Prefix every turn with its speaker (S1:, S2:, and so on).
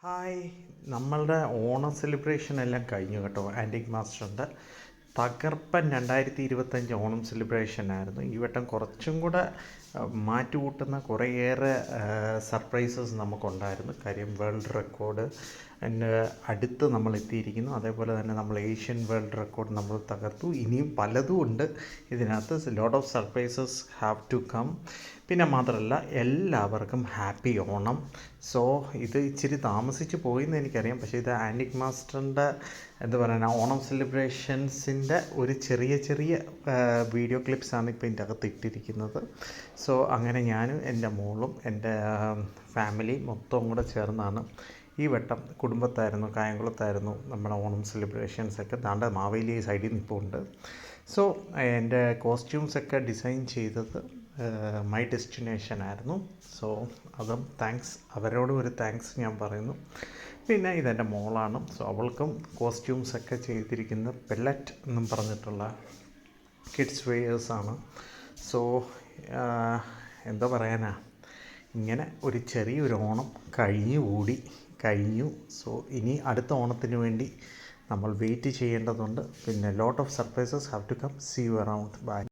S1: Hi, നമ്മളുടെ Onam celebration എല്ലാം കഴിഞ്ഞു കേട്ടോ. ആൻറ്റിക് മാസ്റ്ററിൻ്റെ തകർപ്പൻ 2025 ഓണം സെലിബ്രേഷൻ ആയിരുന്നു. ഈ വട്ടം കുറച്ചും കൂടെ മാറ്റുകൂട്ടുന്ന കുറേയേറെ സർപ്രൈസസ് നമുക്കുണ്ടായിരുന്നു. കാര്യം വേൾഡ് റെക്കോർഡ് അടുത്ത് നമ്മൾ എത്തിയിരിക്കുന്നു. അതേപോലെ തന്നെ നമ്മൾ ഏഷ്യൻ വേൾഡ് റെക്കോർഡ് നമ്മൾ തകർത്തു. ഇനിയും പലതും ഉണ്ട് ഇതിനകത്ത്. Lot of surprises have to come. പിന്നെ മാത്രമല്ല, എല്ലാവർക്കും ഹാപ്പി ഓണം. സോ ഇത് ഇച്ചിരി താമസിച്ച് പോയെന്ന് എനിക്കറിയാം. പക്ഷേ ഇത് ആൻറ്റിക് മാസ്റ്ററിൻ്റെ എന്താ പറയുക, ഓണം സെലിബ്രേഷൻസിൻ്റെ ഒരു ചെറിയ വീഡിയോ ക്ലിപ്സാണ് ഇപ്പോൾ ഇതിൻ്റെ അകത്ത് ഇട്ടിരിക്കുന്നത്. സോ അങ്ങനെ ഞാനും എൻ്റെ മോളും എൻ്റെ ഫാമിലി മൊത്തവും കൂടെ ചേർന്നാണ് ഈ വട്ടം കുടുംബത്തായിരുന്നു, കായംകുളത്തായിരുന്നു നമ്മുടെ ഓണം സെലിബ്രേഷൻസൊക്കെ. ദാണ്ട മാവേലി സൈഡിൽ നിൽപ്പുണ്ട്. സോ എൻ്റെ കോസ്റ്റ്യൂംസൊക്കെ ഡിസൈൻ ചെയ്തത് മൈ ഡെസ്റ്റിനേഷൻ ആയിരുന്നു. സോ അതും താങ്ക്സ്, അവരോടും ഒരു താങ്ക്സ് ഞാൻ പറയുന്നു. പിന്നെ ഇതെൻ്റെ മോളാണ്. സോ അവൾക്കും കോസ്റ്റ്യൂംസൊക്കെ ചെയ്തിരിക്കുന്ന പെല്ലറ്റ് എന്നും പറഞ്ഞിട്ടുള്ള കിഡ്സ് വെയേഴ്സാണ്. സോ എന്താ പറയാനാ, ഇങ്ങനെ ഒരു ചെറിയൊരു ഓണം കഴിഞ്ഞു. സോ ഇനി അടുത്ത ഓണത്തിന് വേണ്ടി നമ്മൾ വെയിറ്റ് ചെയ്യേണ്ടതുണ്ട്. പിന്നെ lot of surprises have to come. See you around. By.